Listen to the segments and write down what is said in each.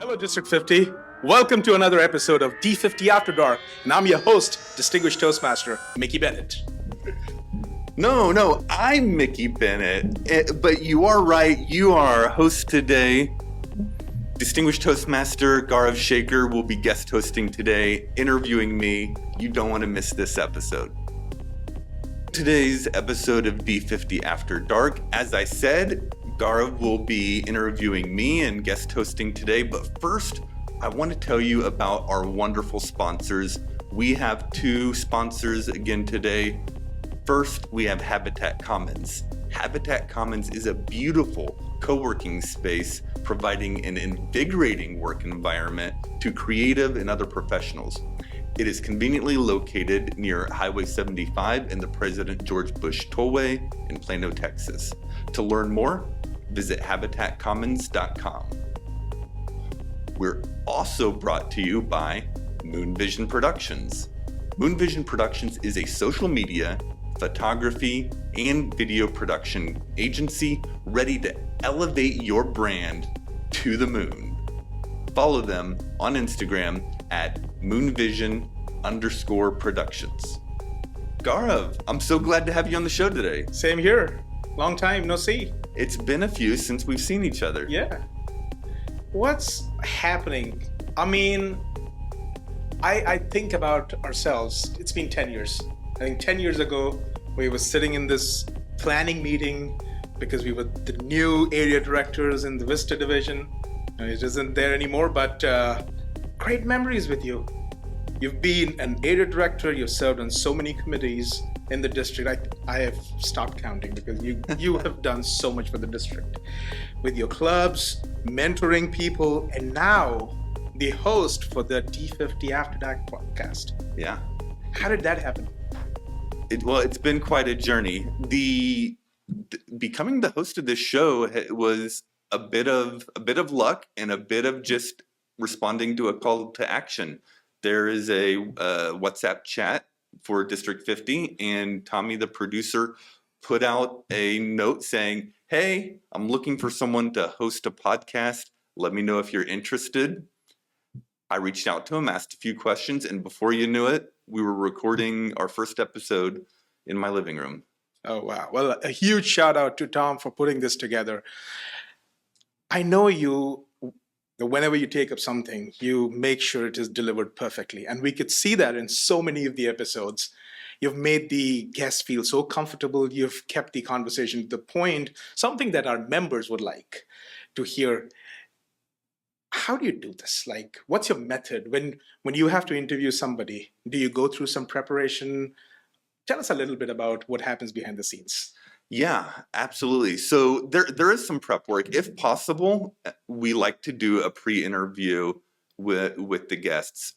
Hello, District 50. Welcome to another episode of D50 After Dark, and I'm your host, Distinguished Toastmaster, Mickey Bennett. No, I'm Mickey Bennett, but you are right, you are our host today. Distinguished Toastmaster Gaurav Shekhar will be guest hosting today, interviewing me. You don't want to miss this episode. Today's episode of D50 After Dark, as I said, Gaurav will be interviewing me and guest hosting today, but first, I want to tell you about our wonderful sponsors. We have two sponsors again today. First, we have Habitat Commons. Habitat Commons is a beautiful co-working space providing an invigorating work environment to creative and other professionals. It is conveniently located near Highway 75 and the President George Bush Tollway in Plano, Texas. To learn more, visit habitatcommons.com. We're also brought to you by Moon Vision Productions. Moon Vision Productions is a social media, photography, and video production agency ready to elevate your brand to the moon. Follow them on Instagram at moonvision_productions. Gaurav, I'm so glad to have you on the show today. Same here. Long time no see. It's been a few since we've seen each other. Yeah. What's happening? I mean, I think about ourselves. It's been 10 years. I think 10 years ago, we were sitting in this planning meeting because we were the new area directors in the Vista division. It isn't there anymore, but great memories with you. You've been an area director. You've served on so many committees in the district. I have stopped counting because you have done so much for the district with your clubs, mentoring people, and now the host for the D50 After Dark podcast. Yeah. How did that happen? It's been quite a journey. Becoming the host of this show was a bit of luck and a bit of just responding to a call to action. There is a WhatsApp chat for District 50, and Tommy, the producer, put out a note saying, "Hey, I'm looking for someone to host a podcast. Let me know if you're interested." I reached out to him, asked a few questions, and before you knew it, we were recording our first episode in my living room. Oh, wow. Well, a huge shout out to Tom for putting this together. I know whenever you take up something, you make sure it is delivered perfectly. And we could see that in so many of the episodes. You've made the guests feel so comfortable. You've kept the conversation to the point, something that our members would like to hear. How do you do this? Like, what's your method? When you have to interview somebody, do you go through some preparation? Tell us a little bit about what happens behind the scenes. Yeah, absolutely. So there is some prep work. If possible, we like to do a pre-interview with the guests.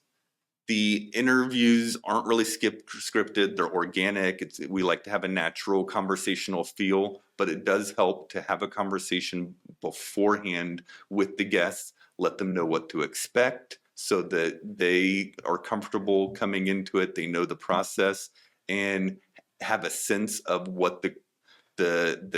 The interviews aren't really scripted. They're organic. We like to have a natural conversational feel, but it does help to have a conversation beforehand with the guests, let them know what to expect so that they are comfortable coming into it. They know the process and have a sense of what the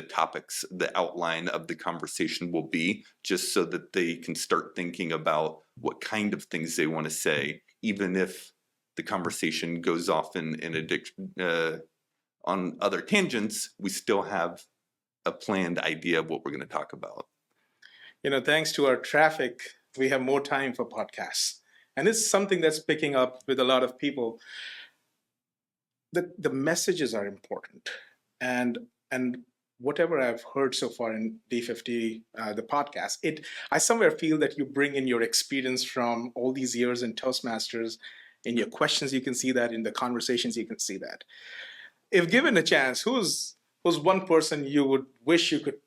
topics, the outline of the conversation will be, just so that they can start thinking about what kind of things they want to say, even if the conversation goes off on other tangents, we still have a planned idea of what we're going to talk about. Thanks to our traffic, we have more time for podcasts. And it's something that's picking up with a lot of people. The messages are important. And whatever I've heard so far in D50, the podcast, I somewhere feel that you bring in your experience from all these years in Toastmasters. In your questions, you can see that. In the conversations, you can see that. If given a chance, who's one person you would wish you could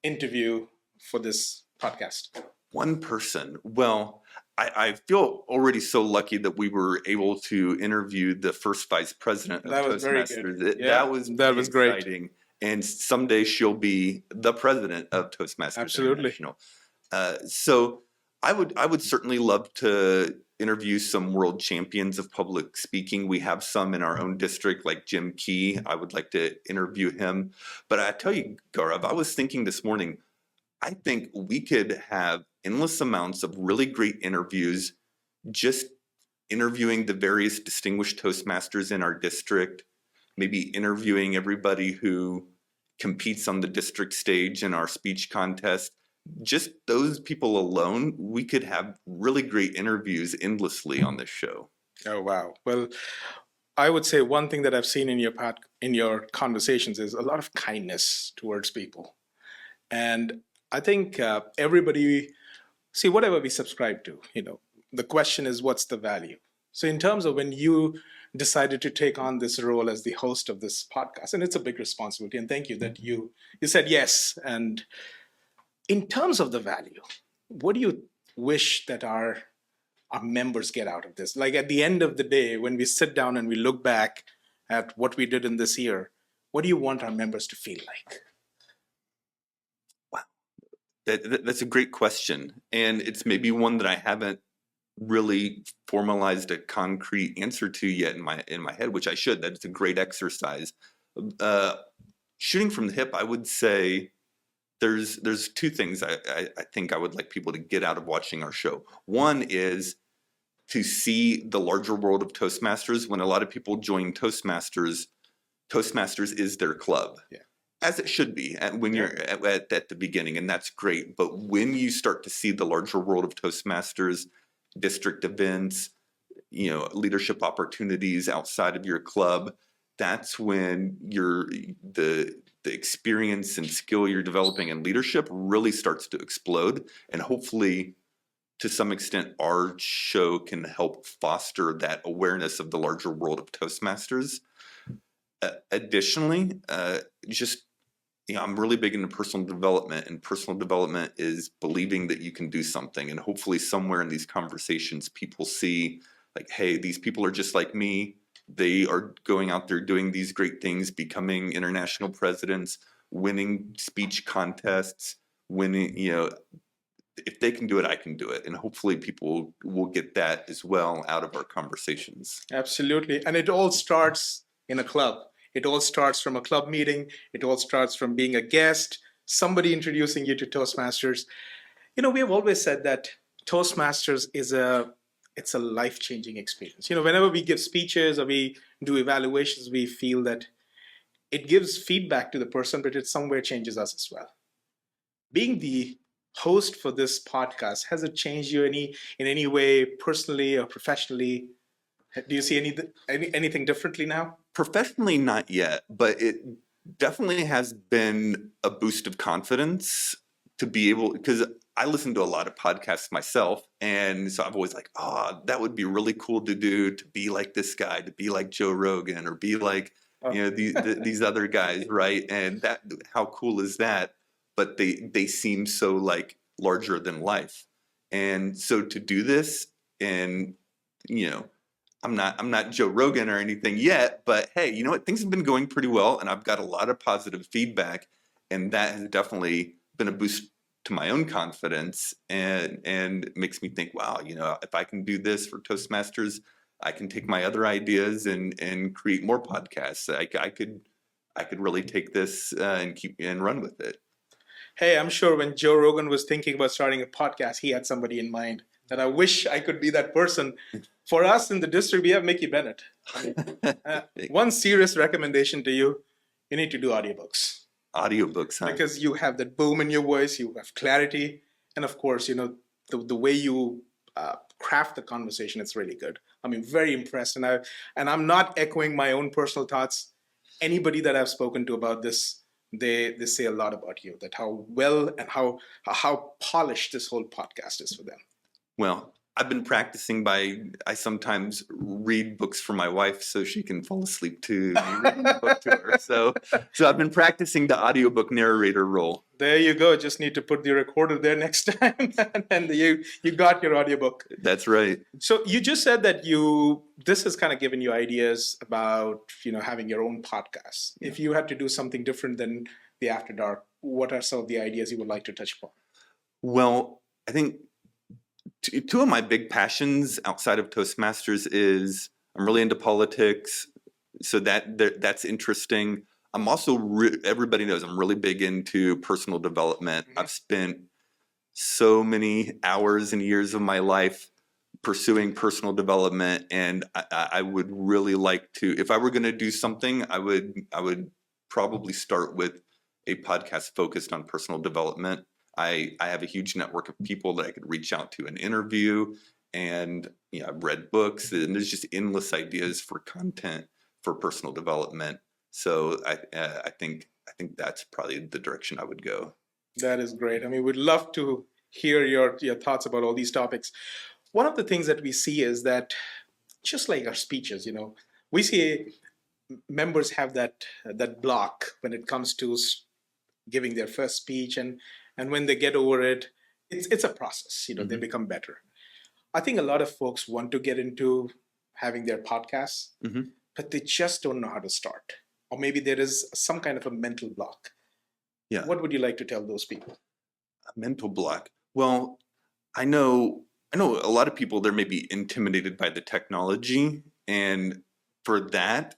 interview for this podcast? One person. Well, I feel already so lucky that we were able to interview the first vice president of Toastmasters. That was great. Exciting. And someday she'll be the president of Toastmasters. Absolutely. International. So I would certainly love to interview some world champions of public speaking. We have some in our own district, like Jim Key. I would like to interview him. But I tell you, Gaurav, I was thinking this morning, I think we could have endless amounts of really great interviews, just interviewing the various distinguished Toastmasters in our district, maybe interviewing everybody who competes on the district stage in our speech contest. Just those people alone, we could have really great interviews endlessly on this show. Oh, wow. Well, I would say one thing that I've seen in your conversations is a lot of kindness towards people. And I think everybody, see, whatever we subscribe to, the question is, what's the value? So in terms of when you decided to take on this role as the host of this podcast, and it's a big responsibility, and thank you that you said yes. And in terms of the value, what do you wish that our members get out of this? Like at the end of the day, when we sit down and we look back at what we did in this year, what do you want our members to feel like? Wow, that's a great question. And it's maybe one that I haven't really formalized a concrete answer to yet in my head, which I should. That's a great exercise. Shooting from the hip, I would say there's two things I think I would like people to get out of watching our show. One is to see the larger world of Toastmasters. When a lot of people join Toastmasters is their club. Yeah. As it should be when you're at the beginning, and that's great. But when you start to see the larger world of Toastmasters, district events, leadership opportunities outside of your club, that's when the experience and skill you're developing in leadership really starts to explode. And hopefully, to some extent, our show can help foster that awareness of the larger world of Toastmasters. Additionally, I'm really big into personal development, and personal development is believing that you can do something. And hopefully somewhere in these conversations, people see like, hey, these people are just like me. They are going out there doing these great things, becoming international presidents, winning speech contests, winning, if they can do it, I can do it. And hopefully people will get that as well out of our conversations. Absolutely. And it all starts in a club. It all starts from a club meeting. It all starts from being a guest, somebody introducing you to Toastmasters. We have always said that Toastmasters it's a life-changing experience. Whenever we give speeches or we do evaluations, we feel that it gives feedback to the person, but it somewhere changes us as well. Being the host for this podcast, has it changed you in any way, personally or professionally? Do you see anything differently now? Professionally, not yet, but it definitely has been a boost of confidence to be able, because I listen to a lot of podcasts myself, and so I'm always like, that would be really cool to do, to be like this guy, to be like Joe Rogan, or be like these other guys, right? And that, how cool is that? But they seem so like larger than life, and so to do this, and I'm not Joe Rogan or anything yet, but hey, you know what? Things have been going pretty well, and I've got a lot of positive feedback, and that has definitely been a boost to my own confidence, and makes me think, wow, if I can do this for Toastmasters, I can take my other ideas and create more podcasts. I could really take this and run with it. Hey, I'm sure when Joe Rogan was thinking about starting a podcast, he had somebody in mind. That I wish I could be that person. For us in the district, we have Mickey Bennett. One serious recommendation to you: you need to do audiobooks. Audiobooks, huh? Because you have that boom in your voice, you have clarity, and of course, the way you craft the conversation, it's really good. Very impressed, and I'm not echoing my own personal thoughts. Anybody that I've spoken to about this, they say a lot about you, that how well and how polished this whole podcast is for them. Well, I've been practicing I sometimes read books for my wife so she can fall asleep to me reading the book to her. So I've been practicing the audiobook narrator role. There you go. Just need to put the recorder there next time, and you got your audiobook. That's right. So you just said that this has kind of given you ideas about having your own podcast. Yeah. If you had to do something different than the After Dark, what are some of the ideas you would like to touch upon? Well, I think two of my big passions outside of Toastmasters is I'm really into politics, so that's interesting. I'm also, everybody knows I'm really big into personal development. Mhm. I've spent so many hours and years of my life pursuing personal development, and I would really like to, if I were going to do something, I would probably start with a podcast focused on personal development. I have a huge network of people that I could reach out to and interview, and I've read books, and there's just endless ideas for content for personal development. So I think that's probably the direction I would go. That is great. I mean, we'd love to hear your thoughts about all these topics. One of the things that we see is that, just like our speeches, we see members have that block when it comes to giving their first speech, and when they get over it, it's a process. They Mhm. become better. I think a lot of folks want to get into having their podcasts, Mhm. but they just don't know how to start, or maybe there is some kind of a mental block. Yeah. What would you like to tell those people? A mental block. Well, I know a lot of people there may be intimidated by the technology, and for that,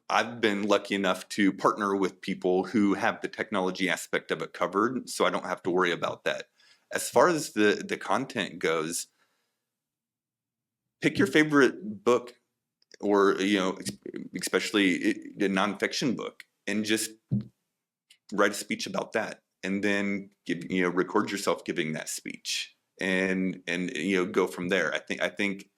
I've been lucky enough to partner with people who have the technology aspect of it covered, so I don't have to worry about that. As far as the content goes, pick your favorite book, or especially a nonfiction book, and just write a speech about that, and then record yourself giving that speech, and go from there. I think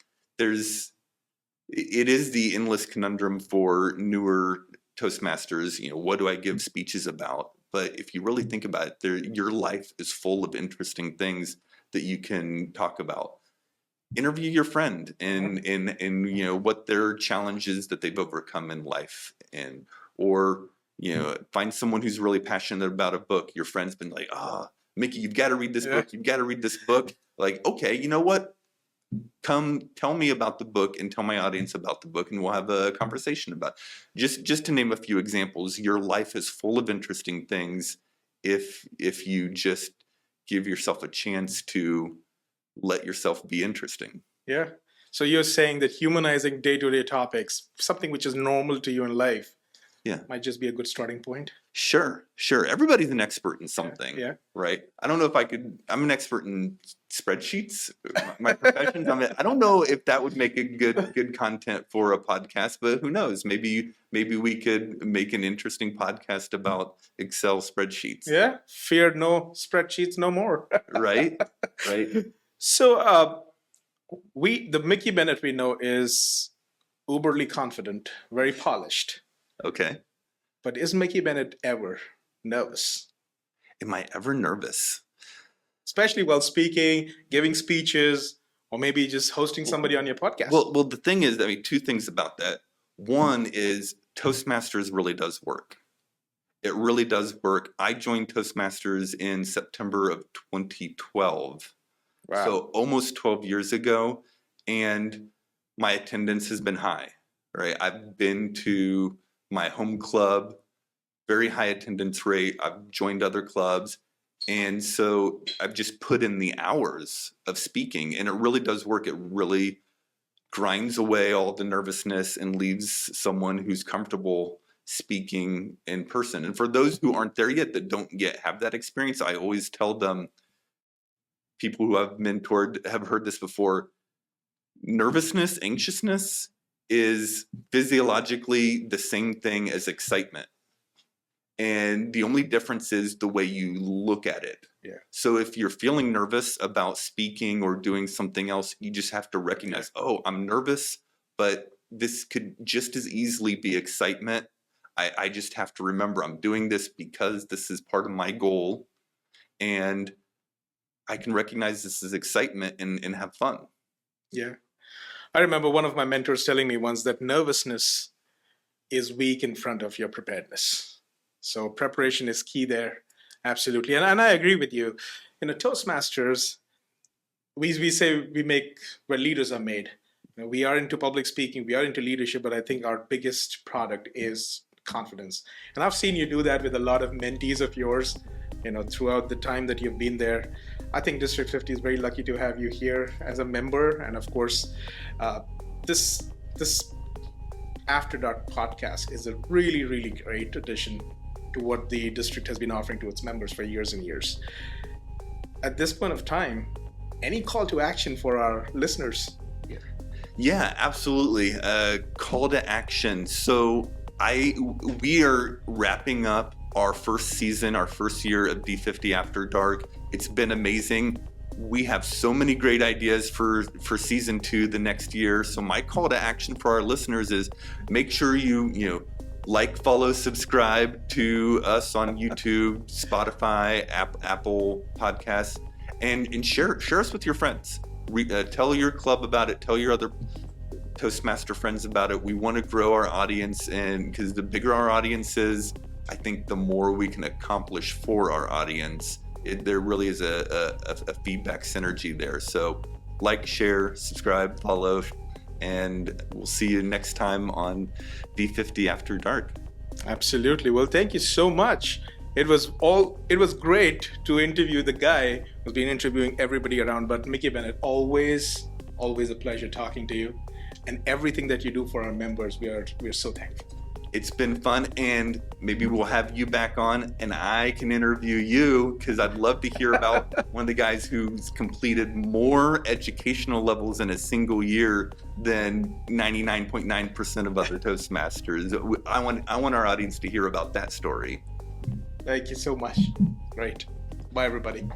it is the endless conundrum for newer Toastmasters. What do I give speeches about? But if you really think about it, your life is full of interesting things that you can talk about. Interview your friend and what their challenges that they've overcome in life, or find someone who's really passionate about a book. Your friend's been like, Mickey, you've got to read this Yeah. book. You've got to read this book. Like, okay, you know what? Come tell me about the book and tell my audience about the book, and we'll have a conversation about it. Just to name a few examples, your life is full of interesting things if you just give yourself a chance to let yourself be interesting. Yeah. So you're saying that humanizing day-to-day topics, something which is normal to you in life, might just be a good starting point. Sure. Everybody's an expert in something, Yeah. right? I don't know if I'm an expert in spreadsheets, my profession. I don't know if that would make a good content for a podcast, but who knows? Maybe we could make an interesting podcast about Excel spreadsheets. Yeah. Fear no spreadsheets no more. Right. So the Mickey Bennett we know is uberly confident, very polished. Okay. But is Mickey Bennett ever nervous? Am I ever nervous? Especially while speaking, giving speeches, or maybe just hosting somebody on your podcast. Well, the thing is, two things about that. One is Toastmasters really does work. It really does work. I joined Toastmasters in September of 2012. Wow. So almost 12 years ago, and my attendance has been high, right? I've been to my home club, very high attendance rate. I've joined other clubs, and so I've just put in the hours of speaking, and it really does work. It really grinds away all the nervousness and leaves someone who's comfortable speaking in person. And for those who aren't there yet, that don't yet have that experience, I always tell them, people who I've mentored have heard this before, nervousness, anxiousness is physiologically the same thing as excitement. And the only difference is the way you look at it. Yeah. So if you're feeling nervous about speaking or doing something else, you just have to recognize, I'm nervous, but this could just as easily be excitement. I just have to remember I'm doing this because this is part of my goal, and I can recognize this as excitement and have fun. Yeah. I remember one of my mentors telling me once that nervousness is weak in front of your preparedness. So preparation is key there. Absolutely. And I agree with you. Toastmasters, we say we make where leaders are made. We are into public speaking, we are into leadership, but I think our biggest product is confidence. And I've seen you do that with a lot of mentees of yours, throughout the time that you've been there. I think District 50 is very lucky to have you here as a member. And of course, this After Dark podcast is a really, really great addition to what the district has been offering to its members for years and years. At this point of time, any call to action for our listeners here? Yeah, absolutely. Call to action. So we are wrapping up our first season, our first year of D50 After Dark. It's been amazing. We have so many great ideas for season 2 the next year. So my call to action for our listeners is make sure you like, follow, subscribe to us on YouTube, Spotify, Apple Podcasts, and share us with your friends. Tell your club about it. Tell your other Toastmaster friends about it. We want to grow our audience, and because the bigger our audience is, I think the more we can accomplish for our audience. There really is a feedback synergy there. So like, share, subscribe, follow, and we'll see you next time on D50 After Dark. Absolutely. Well, thank you so much. It was great to interview the guy who's been interviewing everybody around, but Mickey Bennett, always a pleasure talking to you, and everything that you do for our members, we are so thankful. It's been fun, and maybe we'll have you back on and I can interview you, because I'd love to hear about one of the guys who's completed more educational levels in a single year than 99.9% of other Toastmasters. I want our audience to hear about that story. Thank you so much. Great. Bye, everybody.